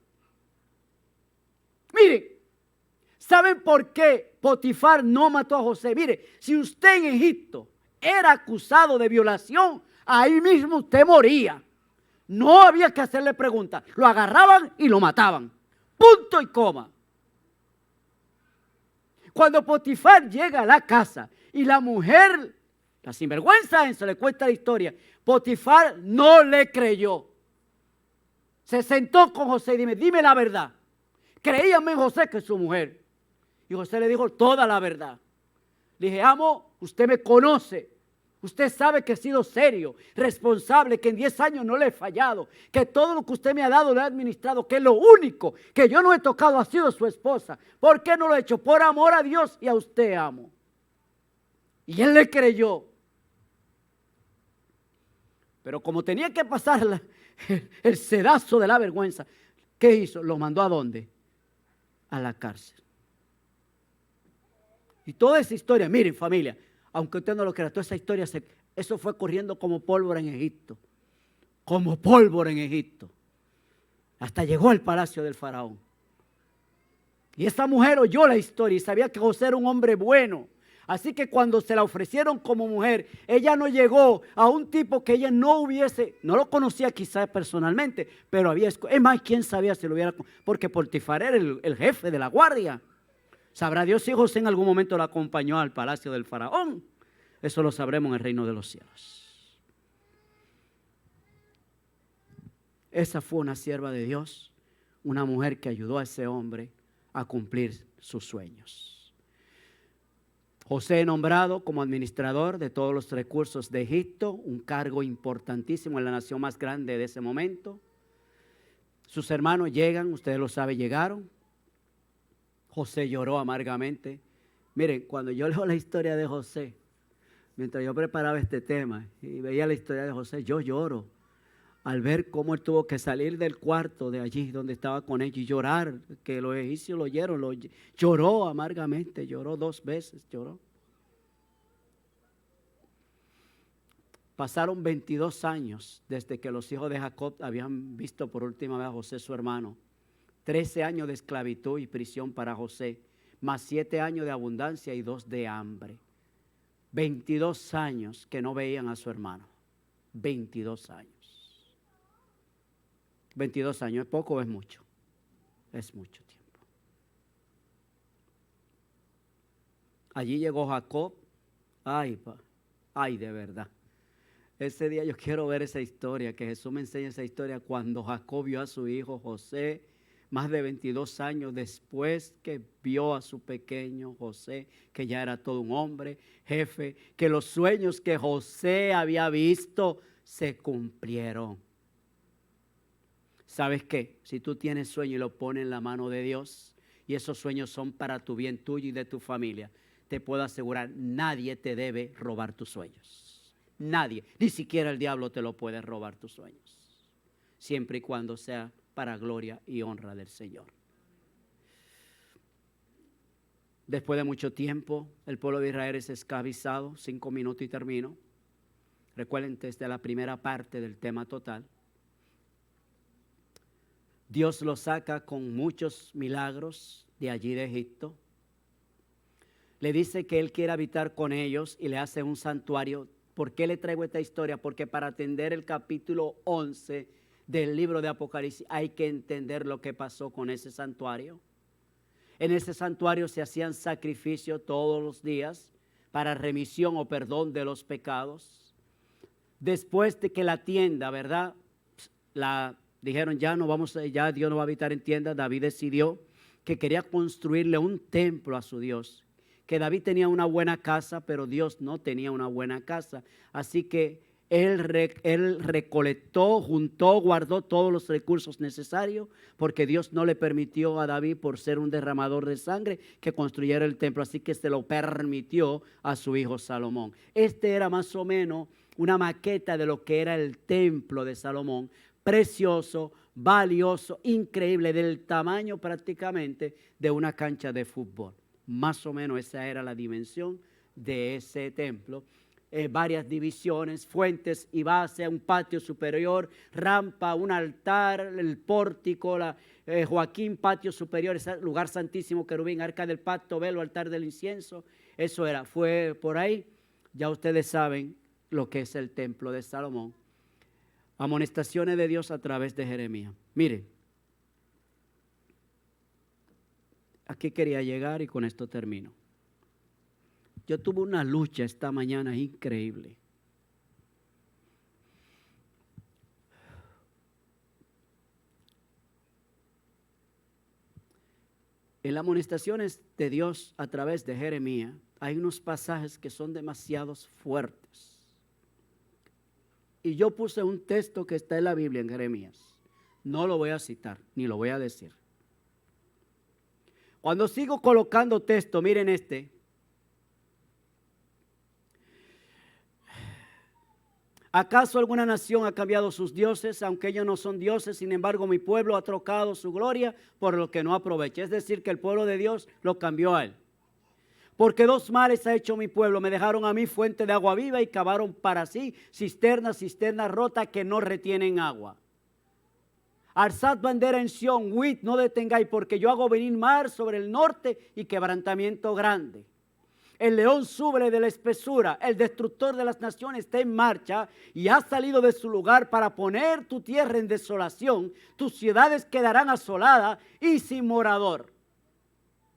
S1: Miren, ¿saben por qué Potifar no mató a José? Mire, si usted en Egipto era acusado de violación, ahí mismo usted moría. No había que hacerle preguntas. Lo agarraban y lo mataban. Punto y coma. Cuando Potifar llega a la casa y la mujer, la sinvergüenza, se le cuenta la historia, Potifar no le creyó. Se sentó con José y dime la verdad. Creíame en José que es su mujer. Y José le dijo toda la verdad. Le dije, amo, usted me conoce. Usted sabe que he sido serio, responsable, que en 10 años no le he fallado, que todo lo que usted me ha dado lo he administrado, que lo único que yo no he tocado ha sido su esposa. ¿Por qué no lo he hecho? Por amor a Dios y a usted amo. Y él le creyó. Pero como tenía que pasar el sedazo de la vergüenza, ¿qué hizo? ¿Lo mandó a dónde? A la cárcel. Y toda esa historia, miren familia, aunque usted no lo crea, toda esa historia, eso fue corriendo como pólvora en Egipto. Como pólvora en Egipto. Hasta llegó al palacio del faraón. Y esa mujer oyó la historia y sabía que José era un hombre bueno. Así que cuando se la ofrecieron como mujer, ella no llegó a un tipo que ella no lo conocía quizás personalmente, pero es más, quién sabía si lo hubiera, porque Potifar era el jefe de la guardia. Sabrá Dios si José en algún momento la acompañó al palacio del faraón. Eso lo sabremos en el reino de los cielos. Esa fue una sierva de Dios, una mujer que ayudó a ese hombre a cumplir sus sueños. José nombrado como administrador de todos los recursos de Egipto, un cargo importantísimo en la nación más grande de ese momento. Sus hermanos llegan, ustedes lo saben, llegaron. José lloró amargamente. Miren, cuando yo leo la historia de José, mientras yo preparaba este tema y veía la historia de José, yo lloro al ver cómo él tuvo que salir del cuarto de allí donde estaba con ellos y llorar, que los egipcios lo oyeron, lloró amargamente, lloró 2 veces, lloró. Pasaron 22 años desde que los hijos de Jacob habían visto por última vez a José su hermano. 13 años de esclavitud y prisión para José, más 7 años de abundancia y 2 de hambre. 22 años que no veían a su hermano. 22 años. 22 años, ¿es poco o es mucho? Es mucho tiempo. Allí llegó Jacob. Ay, de verdad. Ese día yo quiero ver esa historia, que Jesús me enseñe esa historia cuando Jacob vio a su hijo José, más de 22 años después que vio a su pequeño José, que ya era todo un hombre, jefe, que los sueños que José había visto se cumplieron. ¿Sabes qué? Si tú tienes sueño y lo pones en la mano de Dios, y esos sueños son para tu bien tuyo y de tu familia, te puedo asegurar, nadie te debe robar tus sueños. Nadie, ni siquiera el diablo te lo puede robar tus sueños, siempre y cuando sea para gloria y honra del Señor. Después de mucho tiempo, el pueblo de Israel es esclavizado. 5 minutos y termino. Recuerden desde la primera parte del tema total. Dios los saca con muchos milagros de allí de Egipto. Le dice que Él quiere habitar con ellos y le hace un santuario. ¿Por qué le traigo esta historia? Porque para atender el capítulo 11 del libro de Apocalipsis hay que entender lo que pasó con ese santuario. En ese santuario se hacían sacrificios todos los días para remisión o perdón de los pecados. Después de que la tienda, ¿verdad? Dijeron ya Dios no va a habitar en tienda. David decidió que quería construirle un templo a su Dios. Que David tenía una buena casa, pero Dios no tenía una buena casa. Así que Él recolectó, juntó, guardó todos los recursos necesarios, porque Dios no le permitió a David, por ser un derramador de sangre, que construyera el templo. Así que se lo permitió a su hijo Salomón. Este era más o menos una maqueta de lo que era el templo de Salomón. Precioso, valioso, increíble, del tamaño prácticamente de una cancha de fútbol. Más o menos esa era la dimensión de ese templo. Varias divisiones, fuentes y base, un patio superior, rampa, un altar, el pórtico, Joaquín, patio superior, ese lugar santísimo, querubín, arca del pacto, velo, altar del incienso. Eso fue por ahí. Ya ustedes saben lo que es el templo de Salomón. Amonestaciones de Dios a través de Jeremías. Mire, aquí quería llegar y con esto termino. Yo tuve una lucha esta mañana increíble. En las amonestaciones de Dios a través de Jeremías hay unos pasajes que son demasiado fuertes. Y yo puse un texto que está en la Biblia en Jeremías. No lo voy a citar, ni lo voy a decir. Cuando sigo colocando texto, miren este. ¿Acaso alguna nación ha cambiado sus dioses, aunque ellos no son dioses? Sin embargo, mi pueblo ha trocado su gloria por lo que no aprovecha. Es decir, que el pueblo de Dios lo cambió a él. Porque dos males ha hecho mi pueblo. Me dejaron a mí fuente de agua viva y cavaron para sí cisternas rotas que no retienen agua. Alzad bandera en Sión, huid, no detengáis, porque yo hago venir mar sobre el norte y quebrantamiento grande. El león sube de la espesura, el destructor de las naciones está en marcha y ha salido de su lugar para poner tu tierra en desolación. Tus ciudades quedarán asoladas y sin morador.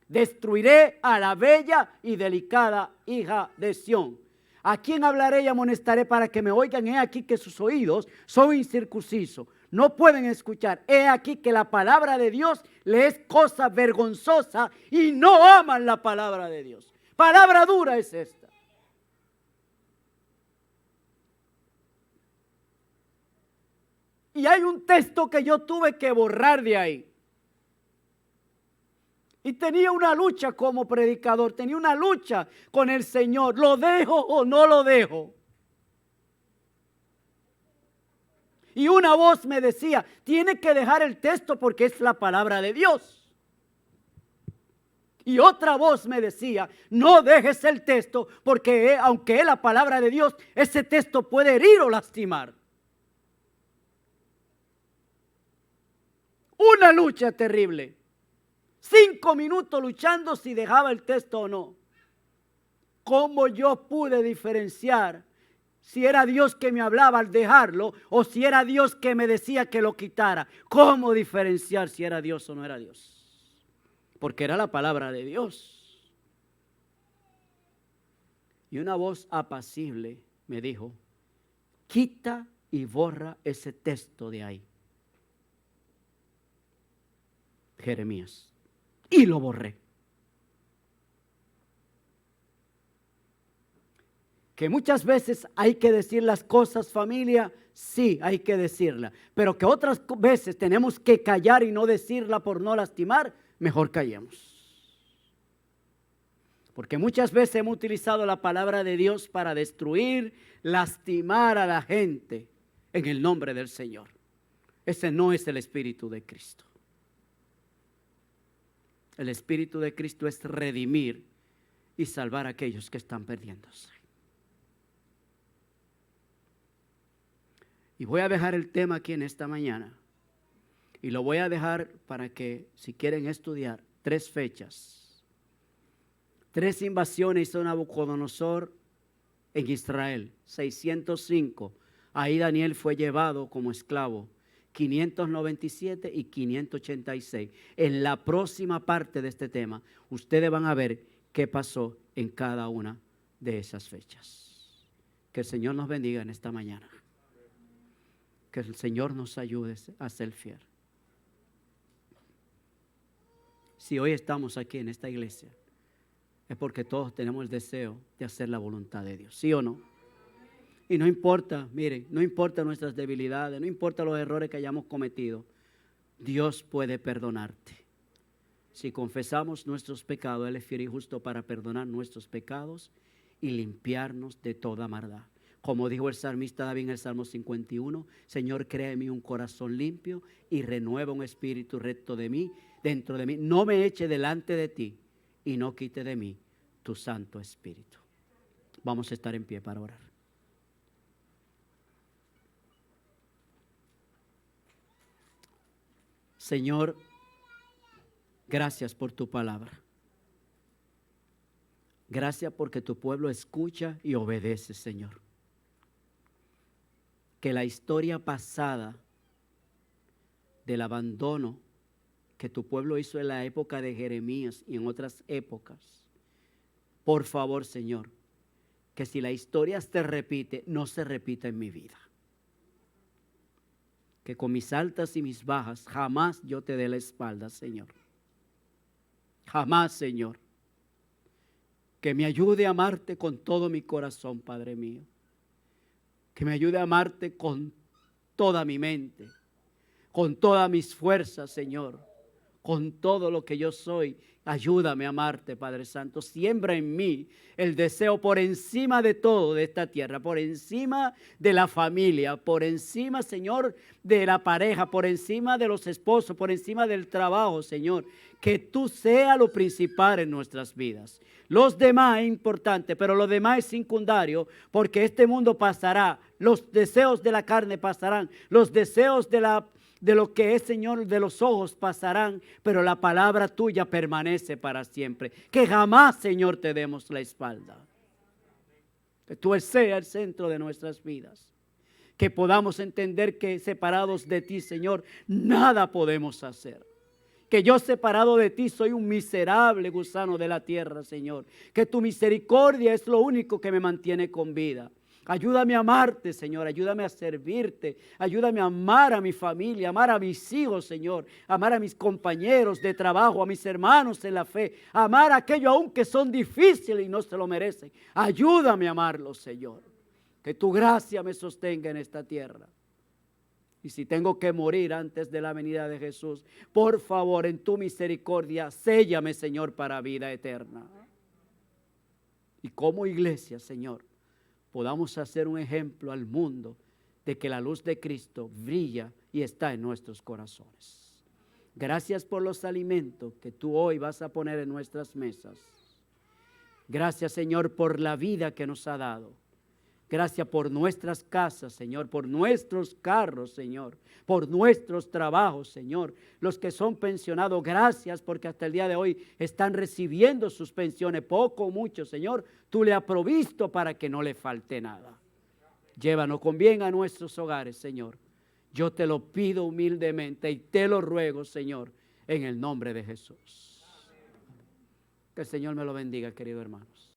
S1: Destruiré a la bella y delicada hija de Sión. ¿A quién hablaré y amonestaré para que me oigan? He aquí que sus oídos son incircuncisos, no pueden escuchar. He aquí que la palabra de Dios le es cosa vergonzosa y no aman la palabra de Dios. Palabra dura es esta. Y hay un texto que yo tuve que borrar de ahí. Y tenía una lucha como predicador, tenía una lucha con el Señor. ¿Lo dejo o no lo dejo? Y una voz me decía, tiene que dejar el texto porque es la palabra de Dios. Y otra voz me decía, no dejes el texto porque aunque es la palabra de Dios, ese texto puede herir o lastimar. Una lucha terrible. 5 minutos luchando si dejaba el texto o no. ¿Cómo yo pude diferenciar si era Dios que me hablaba al dejarlo o si era Dios que me decía que lo quitara? ¿Cómo diferenciar si era Dios o no era Dios? Porque era la palabra de Dios. Y una voz apacible me dijo, quita y borra ese texto de ahí. Jeremías. Y lo borré. Que muchas veces hay que decir las cosas, familia, sí, hay que decirla. Pero que otras veces tenemos que callar y no decirla por no lastimar, mejor callemos. Porque muchas veces hemos utilizado la palabra de Dios para destruir, lastimar a la gente en el nombre del Señor. Ese no es el Espíritu de Cristo. El Espíritu de Cristo es redimir y salvar a aquellos que están perdiéndose. Y voy a dejar el tema aquí en esta mañana. Y lo voy a dejar para que, si quieren estudiar, 3 fechas. 3 invasiones hizo Nabucodonosor en Israel. 605. Ahí Daniel fue llevado como esclavo. 597 y 586. En la próxima parte de este tema, ustedes van a ver qué pasó en cada una de esas fechas. Que el Señor nos bendiga en esta mañana. Que el Señor nos ayude a ser fiel. Si hoy estamos aquí en esta iglesia, es porque todos tenemos el deseo de hacer la voluntad de Dios. ¿Sí o no? Y no importa, miren, no importa nuestras debilidades, no importa los errores que hayamos cometido, Dios puede perdonarte. Si confesamos nuestros pecados, Él es fiel y justo para perdonar nuestros pecados y limpiarnos de toda maldad. Como dijo el salmista David en el Salmo 51, Señor, crea en mí un corazón limpio y renueva un espíritu recto de mí, dentro de mí. No me eche delante de ti y no quite de mí tu Santo Espíritu. Vamos a estar en pie para orar. Señor, gracias por tu palabra. Gracias porque tu pueblo escucha y obedece, Señor. que la historia pasada del abandono que tu pueblo hizo en la época de Jeremías y en otras épocas, por favor, Señor, que si la historia se repite, no se repita en mi vida. Que con mis altas y mis bajas jamás yo te dé la espalda, Señor. Jamás, Señor. Que me ayude a amarte con todo mi corazón, Padre mío. Que me ayude a amarte con toda mi mente, con todas mis fuerzas, Señor, con todo lo que yo soy. Ayúdame a amarte, Padre Santo. Siembra en mí el deseo por encima de todo de esta tierra, por encima de la familia, por encima, Señor, de la pareja, por encima de los esposos, por encima del trabajo, Señor. Que tú seas lo principal en nuestras vidas. Los demás es importante, pero lo demás es secundario, porque este mundo pasará. Los deseos de la carne pasarán, los deseos de lo que es, Señor, de los ojos pasarán, pero la palabra tuya permanece para siempre. Que jamás, Señor, te demos la espalda. Que tú seas el centro de nuestras vidas. Que podamos entender que separados de ti, Señor, nada podemos hacer. Que yo separado de ti soy un miserable gusano de la tierra, Señor. Que tu misericordia es lo único que me mantiene con vida. Ayúdame a amarte, Señor, ayúdame a servirte, ayúdame a amar a mi familia, amar a mis hijos, Señor, amar a mis compañeros de trabajo, a mis hermanos en la fe, amar a aquellos aún que son difíciles y no se lo merecen. Ayúdame a amarlos, Señor, que tu gracia me sostenga en esta tierra. Y si tengo que morir antes de la venida de Jesús, por favor, en tu misericordia, séllame, Señor, para vida eterna. Y como iglesia, Señor, podamos hacer un ejemplo al mundo de que la luz de Cristo brilla y está en nuestros corazones. Gracias por los alimentos que tú hoy vas a poner en nuestras mesas. Gracias, Señor, por la vida que nos ha dado. Gracias por nuestras casas, Señor, por nuestros carros, Señor, por nuestros trabajos, Señor. Los que son pensionados, gracias porque hasta el día de hoy están recibiendo sus pensiones, poco o mucho, Señor. Tú le has provisto para que no le falte nada. Llévanos con bien a nuestros hogares, Señor. Yo te lo pido humildemente y te lo ruego, Señor, en el nombre de Jesús. Que el Señor me lo bendiga, queridos hermanos.